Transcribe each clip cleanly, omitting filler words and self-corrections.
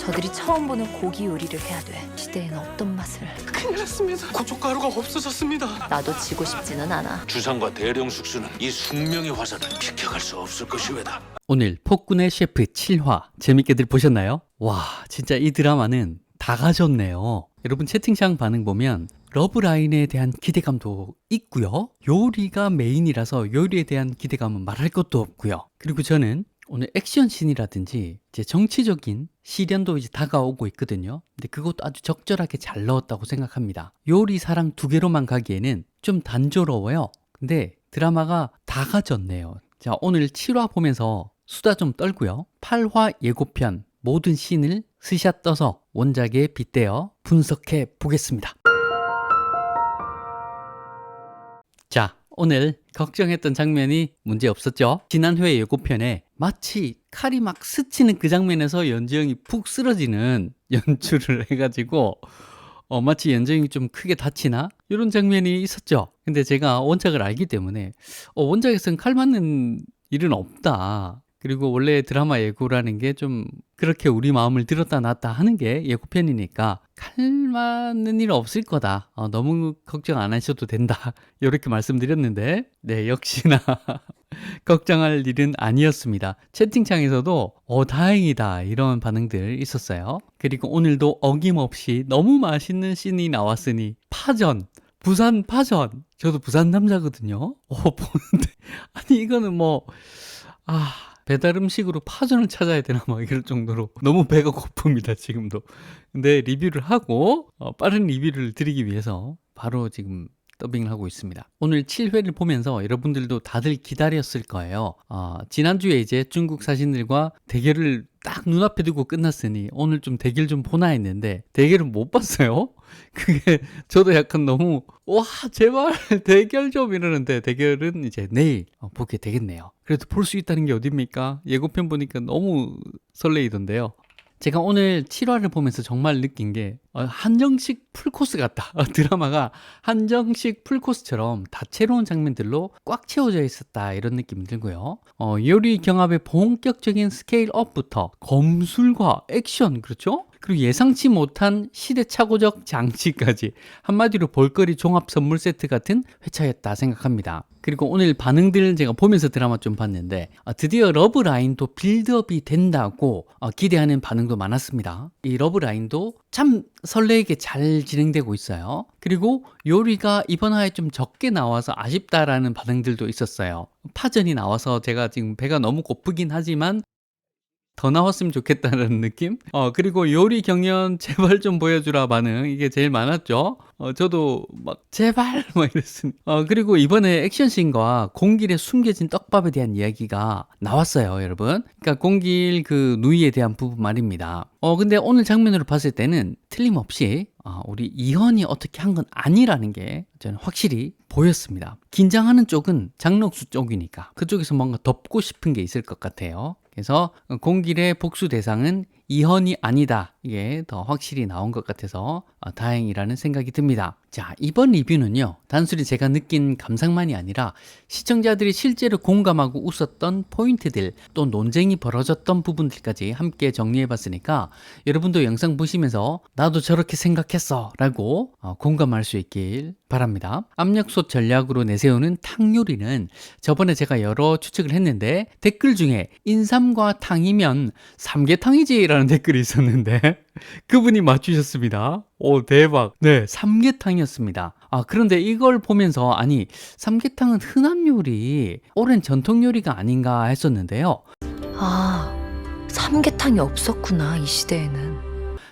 저들이 처음 보는 고기 요리를 해야 돼. 시대에는 없던 맛을. 큰일 났습니다. 고춧가루가 없어졌습니다. 나도 지고 싶지는 않아. 주상과 대령 숙수는 이 숙명의 화살을 비켜갈 수 없을 것이외다. 오늘 폭군의 셰프 7화 재밌게들 보셨나요? 와, 진짜 이 드라마는 다 가졌네요. 여러분 채팅창 반응 보면 러브라인에 대한 기대감도 있고요. 요리가 메인이라서 요리에 대한 기대감은 말할 것도 없고요. 그리고 저는 오늘 액션씬이라든지 이제 정치적인 시련도 이제 다가오고 있거든요. 근데 그것도 아주 적절하게 잘 넣었다고 생각합니다. 요리 사랑 두 개로만 가기에는 좀 단조로워요. 근데 드라마가 다 가졌네요. 자, 오늘 7화 보면서 수다 좀 떨고요. 8화 예고편 모든 씬을 스샷 떠서 원작에 빗대어 분석해 보겠습니다. 자, 오늘 걱정했던 장면이 문제 없었죠? 지난 회 예고편에 마치 칼이 막 스치는 그 장면에서 연지영이 푹 쓰러지는 연출을 해가지고 마치 연지영이 좀 크게 다치나? 이런 장면이 있었죠. 근데 제가 원작을 알기 때문에 원작에서는 칼 맞는 일은 없다. 그리고 원래 드라마 예고라는 게 좀 그렇게 우리 마음을 들었다 놨다 하는 게 예고편이니까 칼 맞는 일은 없을 거다. 너무 걱정 안 하셔도 된다. 이렇게 말씀드렸는데 네, 역시나 걱정할 일은 아니었습니다. 채팅창에서도 다행이다 이런 반응들 있었어요. 그리고 오늘도 어김없이 너무 맛있는 씬이 나왔으니 파전, 부산 파전. 저도 부산 남자거든요. 보는데 아니 이거는 배달 음식으로 파전을 찾아야 되나 막 이럴 정도로 너무 배가 고픕니다 지금도. 근데 리뷰를 하고 빠른 리뷰를 드리기 위해서 바로 지금 더빙을 하고 있습니다. 오늘 7회를 보면서 여러분들도 다들 기다렸을 거예요. 지난주에 이제 중국 사신들과 대결을 딱 눈앞에 두고 끝났으니 오늘 좀 대결 좀 보나 했는데 대결은 못 봤어요. 그게 저도 약간 너무 와 제발 대결 좀 이러는데 대결은 이제 내일 보게 되겠네요. 그래도 볼 수 있다는 게 어딥니까? 예고편 보니까 너무 설레이던데요. 제가 오늘 7화를 보면서 정말 느낀 게 한정식 풀코스 같다. 드라마가 한정식 풀코스처럼 다채로운 장면들로 꽉 채워져 있었다 이런 느낌이 들고요. 요리 경합의 본격적인 스케일업부터 검술과 액션, 그렇죠? 그리고 예상치 못한 시대착오적 장치까지 한마디로 볼거리 종합 선물 세트 같은 회차였다 생각합니다. 그리고 오늘 반응들을 제가 보면서 드라마 좀 봤는데 드디어 러브라인도 빌드업이 된다고 기대하는 반응도 많았습니다. 이 러브라인도 참 설레게 잘 진행되고 있어요. 그리고 요리가 이번 화에 좀 적게 나와서 아쉽다라는 반응들도 있었어요. 파전이 나와서 제가 지금 배가 너무 고프긴 하지만 더 나왔으면 좋겠다는 느낌? 그리고 요리 경연 제발 좀 보여주라 반응. 이게 제일 많았죠? 저도 막 제발 막 이랬으니. 그리고 이번에 액션씬과 공길에 숨겨진 떡밥에 대한 이야기가 나왔어요, 여러분. 그러니까 공길 그 누이에 대한 부분 말입니다. 근데 오늘 장면으로 봤을 때는 틀림없이 우리 이현이 어떻게 한 건 아니라는 게 저는 확실히 보였습니다. 긴장하는 쪽은 장록수 쪽이니까 그쪽에서 뭔가 덮고 싶은 게 있을 것 같아요. 그래서 공길의 복수 대상은 이현이 아니다. 이게 더 확실히 나온 것 같아서 다행이라는 생각이 듭니다. 자, 이번 리뷰는요. 단순히 제가 느낀 감상만이 아니라 시청자들이 실제로 공감하고 웃었던 포인트들, 또 논쟁이 벌어졌던 부분들까지 함께 정리해봤으니까 여러분도 영상 보시면서 나도 저렇게 생각했어 라고 공감할 수 있길 바랍니다. 압력솥 전략으로 내세우는 탕 요리는 저번에 제가 여러 추측을 했는데 댓글 중에 인삼과 탕이면 삼계탕이지 라는 댓글이 있었는데 그분이 맞추셨습니다. 오, 대박. 네, 삼계탕이었습니다. 그런데 이걸 보면서 아니 삼계탕은 흔한 요리, 오랜 전통 요리가 아닌가 했었는데요. 삼계탕이 없었구나 이 시대에는.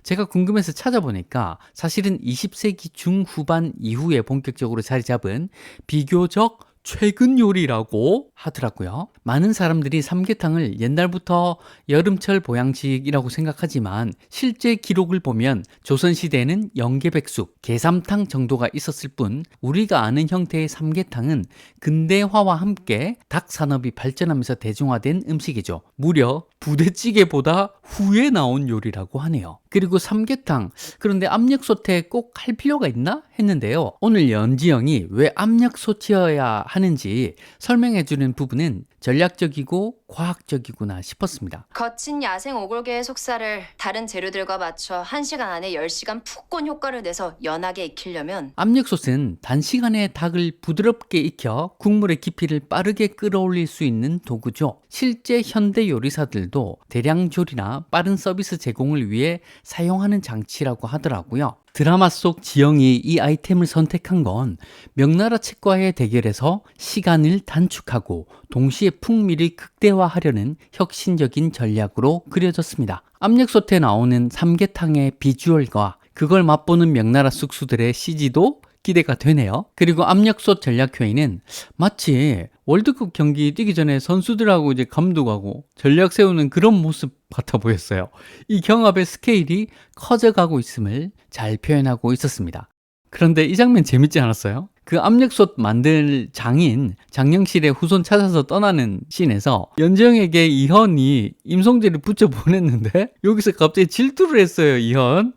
제가 궁금해서 찾아보니까 사실은 20세기 중후반 이후에 본격적으로 자리 잡은 비교적 최근 요리라고 하더라고요. 많은 사람들이 삼계탕을 옛날부터 여름철 보양식이라고 생각하지만 실제 기록을 보면 조선시대에는 영계백숙, 게삼탕 정도가 있었을 뿐 우리가 아는 형태의 삼계탕은 근대화와 함께 닭 산업이 발전하면서 대중화된 음식이죠. 무려 부대찌개보다 후에 나온 요리라고 하네요. 그리고 삼계탕, 그런데 압력솥에 꼭 할 필요가 있나 했는데요. 오늘 연지영이 왜 압력솥이어야 하는지 설명해 주는 부분은 전략적이고 과학적이구나 싶었습니다. 거친 야생 오골계의 속살을 다른 재료들과 맞춰 1시간 안에 10시간 푹 꼰 효과를 내서 연하게 익히려면 압력솥은 단시간에 닭을 부드럽게 익혀 국물의 깊이를 빠르게 끌어올릴 수 있는 도구죠. 실제 현대 요리사들도 대량 조리나 빠른 서비스 제공을 위해 사용하는 장치라고 하더라고요. 드라마 속 지영이 이 아이템을 선택한 건 명나라 책과의 대결에서 시간을 단축하고 동시에 풍미를 극대화하려는 혁신적인 전략으로 그려졌습니다. 압력솥에 나오는 삼계탕의 비주얼과 그걸 맛보는 명나라 숙수들의 CG도 기대가 되네요. 그리고 압력솥 전략회의는 마치 월드컵 경기 뛰기 전에 선수들하고 이제 감독하고 전략 세우는 그런 모습 같아 보였어요. 이 경합의 스케일이 커져가고 있음을 잘 표현하고 있었습니다. 그런데 이 장면 재밌지 않았어요? 그 압력솥 만들 장인 장영실의 후손 찾아서 떠나는 씬에서 연지영에게 이현이 임성재를 붙여 보냈는데 여기서 갑자기 질투를 했어요, 이현.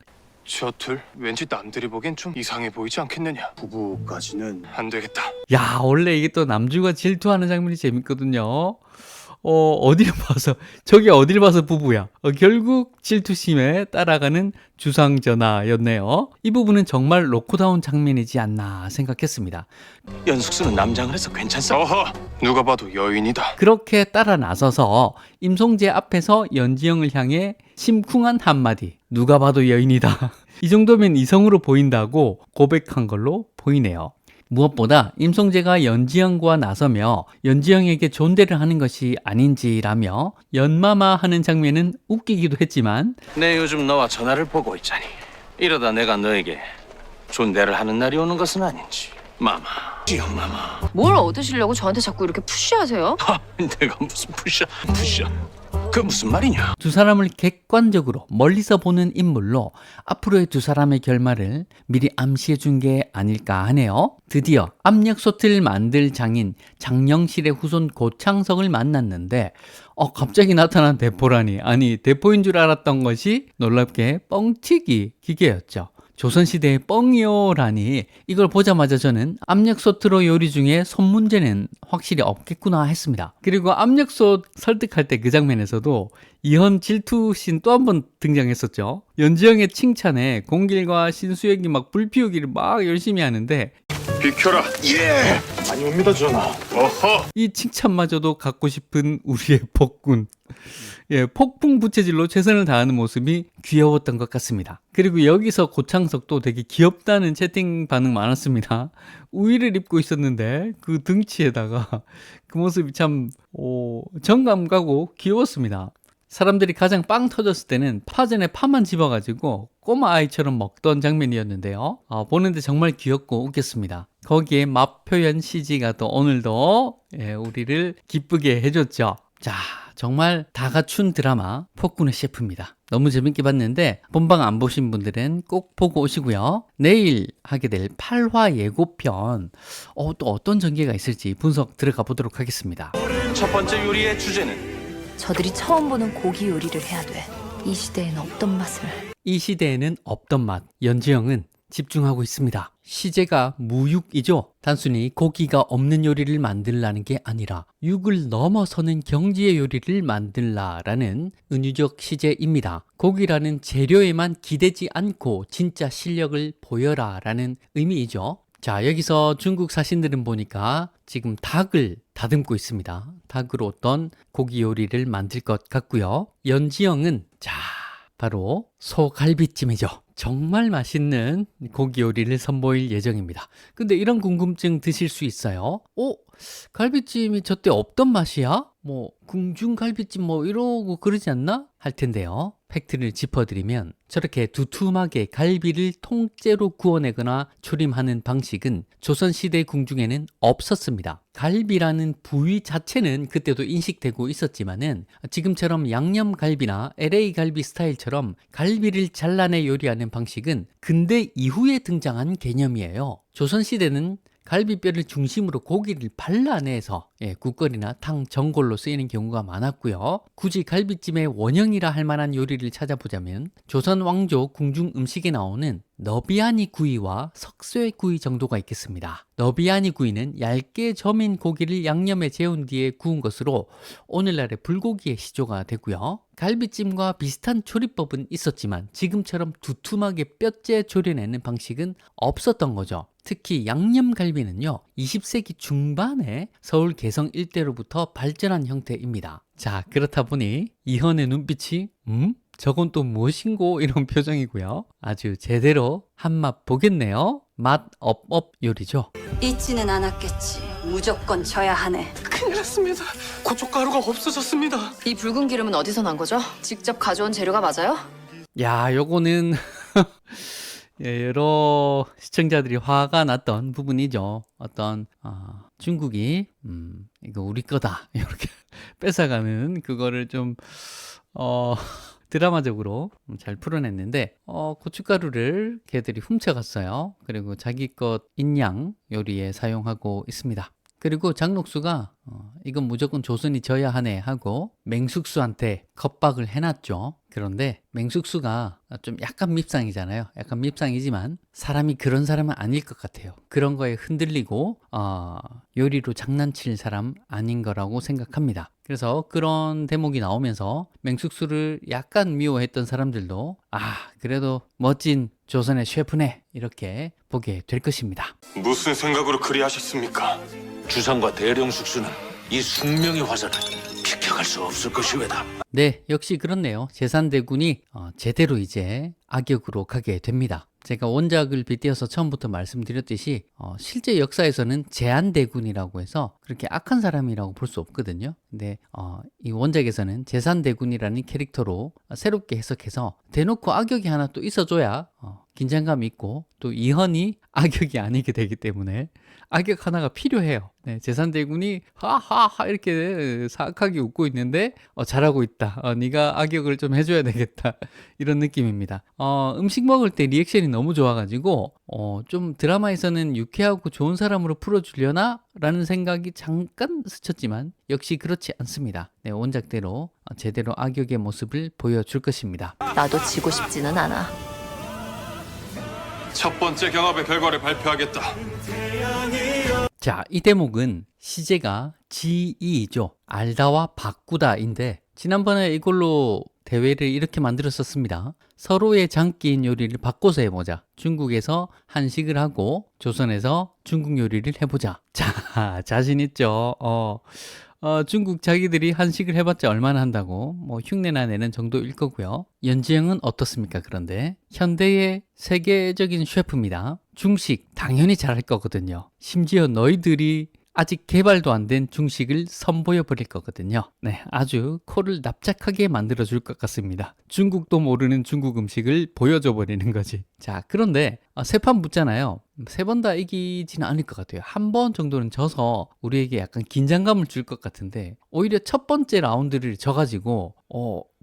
저 둘 왠지 남들이 보기엔 좀 이상해 보이지 않겠느냐. 부부까지는 안 되겠다. 야, 원래 이게 또 남주가 질투하는 장면이 재밌거든요. 어딜 봐서, 저게 어딜 봐서 부부야. 결국 질투심에 따라가는 주상전하였네요. 이 부분은 정말 로코다운 장면이지 않나 생각했습니다. 연숙수는 남장을 해서 괜찮소. 어허, 누가 봐도 여인이다. 그렇게 따라 나서서 임송재 앞에서 연지영을 향해 심쿵한 한마디. 누가 봐도 여인이다. 이 정도면 이성으로 보인다고 고백한 걸로 보이네요. 무엇보다 임송재가 연지영과 나서며 연지영에게 존대를 하는 것이 아닌지라며 연마마 하는 장면은 웃기기도 했지만 내 요즘 너와 전화를 보고 있자니 이러다 내가 너에게 존대를 하는 날이 오는 것은 아닌지. 마마, 지영 마마. 뭘 얻으시려고 저한테 자꾸 이렇게 푸시하세요? 내가 무슨 푸셔. 그 무슨 말이냐? 두 사람을 객관적으로 멀리서 보는 인물로 앞으로의 두 사람의 결말을 미리 암시해 준 게 아닐까 하네요. 드디어 압력솥을 만들 장인 장영실의 후손 고창석을 만났는데 갑자기 나타난 대포라니. 아니, 대포인 줄 알았던 것이 놀랍게 뻥튀기 기계였죠. 조선시대의 뻥이요라니 이걸 보자마자 저는 압력솥으로 요리 중에 손 문제는 확실히 없겠구나 했습니다. 그리고 압력솥 설득할 때 그 장면에서도 이현 질투신 또 한 번 등장했었죠. 연지영의 칭찬에 공길과 신수혁이 막 불피우기를 막 열심히 하는데 비켜라. 예. 많이 옵니다 전하. 어허. 이 칭찬마저도 갖고 싶은 우리의 폭군. 예, 폭풍 부채질로 최선을 다하는 모습이 귀여웠던 것 같습니다. 그리고 여기서 고창석도 되게 귀엽다는 채팅 반응 많았습니다. 우위를 입고 있었는데 그 등치에다가 그 모습이 참 정감 가고 귀여웠습니다. 사람들이 가장 빵 터졌을 때는 파전에 파만 집어가지고 꼬마 아이처럼 먹던 장면이었는데요. 보는데 정말 귀엽고 웃겼습니다. 거기에 맛 표현 CG가 또 오늘도 우리를 기쁘게 해줬죠. 자, 정말 다 갖춘 드라마 폭군의 셰프입니다. 너무 재밌게 봤는데 본방 안 보신 분들은 꼭 보고 오시고요. 내일 하게 될 8화 예고편 또 어떤 전개가 있을지 분석 들어가 보도록 하겠습니다. 첫 번째 요리의 주제는 저들이 처음 보는 고기 요리를 해야 돼. 이 시대에는 없던 맛을. 이 시대에는 없던 맛, 연지영은 집중하고 있습니다. 시제가 무육이죠. 단순히 고기가 없는 요리를 만들라는 게 아니라 육을 넘어서는 경지의 요리를 만들라라는 은유적 시제입니다. 고기라는 재료에만 기대지 않고 진짜 실력을 보여라라는 의미이죠. 자, 여기서 중국 사신들은 보니까 지금 닭을 다듬고 있습니다. 닭으로 어떤 고기 요리를 만들 것 같고요. 연지영은 바로 소갈비찜이죠. 정말 맛있는 고기 요리를 선보일 예정입니다. 근데 이런 궁금증 드실 수 있어요. 갈비찜이 저때 없던 맛이야? 궁중 갈비찜 이러고 그러지 않나? 할 텐데요. 팩트를 짚어드리면 저렇게 두툼하게 갈비를 통째로 구워내거나 조림하는 방식은 조선시대 궁중에는 없었습니다. 갈비라는 부위 자체는 그때도 인식되고 있었지만은 지금처럼 양념갈비나 LA 갈비 스타일처럼 갈비를 잘라내 요리하는 방식은 근대 이후에 등장한 개념이에요. 조선시대는 갈비뼈를 중심으로 고기를 발라내서 국거리나 탕, 전골로 쓰이는 경우가 많았고요. 굳이 갈비찜의 원형이라 할 만한 요리를 찾아보자면 조선 왕조 궁중 음식에 나오는 너비아니 구이와 석쇠 구이 정도가 있겠습니다. 너비아니 구이는 얇게 저민 고기를 양념에 재운 뒤에 구운 것으로 오늘날의 불고기의 시조가 되고요. 갈비찜과 비슷한 조리법은 있었지만 지금처럼 두툼하게 뼈째 조려내는 방식은 없었던 거죠. 특히 양념갈비는요, 20세기 중반에 서울 개성 일대로부터 발전한 형태입니다. 자, 그렇다 보니 이현의 눈빛이 저건 또 무엇인고? 이런 표정이고요. 아주 제대로 한맛 보겠네요. 맛 업업 요리죠. 잊지는 않았겠지. 무조건 져야 하네. 큰일 났습니다. 고춧가루가 없어졌습니다. 이 붉은 기름은 어디서 난 거죠? 직접 가져온 재료가 맞아요? 야, 요거는 예, 여러 시청자들이 화가 났던 부분이죠. 어떤 중국이 이거 우리 거다 이렇게 뺏어가는 그거를 좀 드라마적으로 잘 풀어냈는데 고춧가루를 걔들이 훔쳐갔어요. 그리고 자기 것 인양 요리에 사용하고 있습니다. 그리고 장녹수가 이건 무조건 조선이 져야 하네 하고 맹숙수한테 겁박을 해놨죠. 그런데 맹숙수가 좀 약간 밉상이잖아요. 약간 밉상이지만 사람이 그런 사람은 아닐 것 같아요. 그런 거에 흔들리고 요리로 장난칠 사람 아닌 거라고 생각합니다. 그래서 그런 대목이 나오면서 맹숙수를 약간 미워했던 사람들도 그래도 멋진 조선의 셰프네 이렇게 보게 될 것입니다. 무슨 생각으로 그리 하셨습니까? 주상과 대령 숙수는 이 숙명의 화살을 비켜갈 수 없을 것이외다. 네, 역시 그렇네요. 제산대군이 제대로 이제 악역으로 가게 됩니다. 제가 원작을 빗대어서 처음부터 말씀드렸듯이 실제 역사에서는 제한대군이라고 해서 그렇게 악한 사람이라고 볼 수 없거든요. 근데 이 원작에서는 제산대군이라는 캐릭터로 새롭게 해석해서 대놓고 악역이 하나 또 있어줘야 긴장감이 있고 또 이현이 악역이 아니게 되기 때문에 악역 하나가 필요해요. 네, 제산대군이 하하하 이렇게 사악하게 웃고 있는데 잘하고 있다. 네가 악역을 좀 해줘야 되겠다. 이런 느낌입니다. 음식 먹을 때 리액션이 너무 좋아가지고 좀 드라마에서는 유쾌하고 좋은 사람으로 풀어주려나? 라는 생각이 잠깐 스쳤지만 역시 그렇지 않습니다. 네, 원작대로 제대로 악역의 모습을 보여줄 것입니다. 나도 지고 싶지는 않아. 첫 번째 경합의 결과를 발표하겠다. 자, 이 대목은 시제가 G2죠. 알다와 바꾸다인데 지난번에 이걸로 대회를 이렇게 만들었었습니다. 서로의 장기인 요리를 바꿔서 해보자. 중국에서 한식을 하고 조선에서 중국 요리를 해보자. 자, 자신 있죠? 중국 자기들이 한식을 해봤자 얼마나 한다고 뭐 흉내나 내는 정도일 거고요. 연지영은 어떻습니까? 그런데 현대의 세계적인 셰프입니다. 중식 당연히 잘할 거거든요. 심지어 너희들이 아직 개발도 안 된 중식을 선보여 버릴 거거든요. 네, 아주 코를 납작하게 만들어 줄 것 같습니다. 중국도 모르는 중국 음식을 보여줘 버리는 거지. 자, 그런데 세 판 붙잖아요. 세 번 다 이기지는 않을 것 같아요. 한 번 정도는 져서 우리에게 약간 긴장감을 줄 것 같은데 오히려 첫 번째 라운드를 져가지고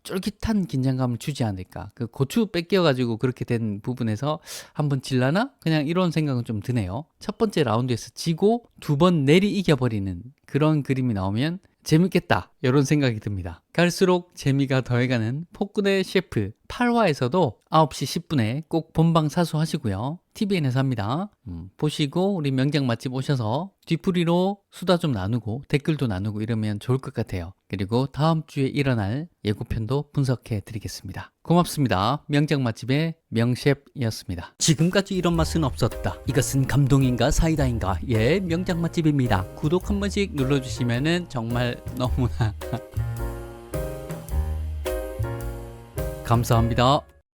쫄깃한 긴장감을 주지 않을까. 그 고추 뺏겨가지고 그렇게 된 부분에서 한번 질라나? 그냥 이런 생각은 좀 드네요. 첫 번째 라운드에서 지고 두 번 내리 이겨버리는 그런 그림이 나오면 재밌겠다. 이런 생각이 듭니다. 갈수록 재미가 더해가는 폭군의 셰프 8화에서도 9시 10분에 꼭 본방 사수하시고요. TVN에서 합니다. 보시고 우리 명작 맛집 오셔서 뒤풀이로 수다 좀 나누고 댓글도 나누고 이러면 좋을 것 같아요. 그리고 다음 주에 일어날 예고편도 분석해 드리겠습니다. 고맙습니다. 명작 맛집의 명셰프였습니다. 지금까지 이런 맛은 없었다. 이것은 감동인가 사이다인가? 예, 명작 맛집입니다. 구독 한 번씩 눌러주시면 정말 너무나 감사합니다.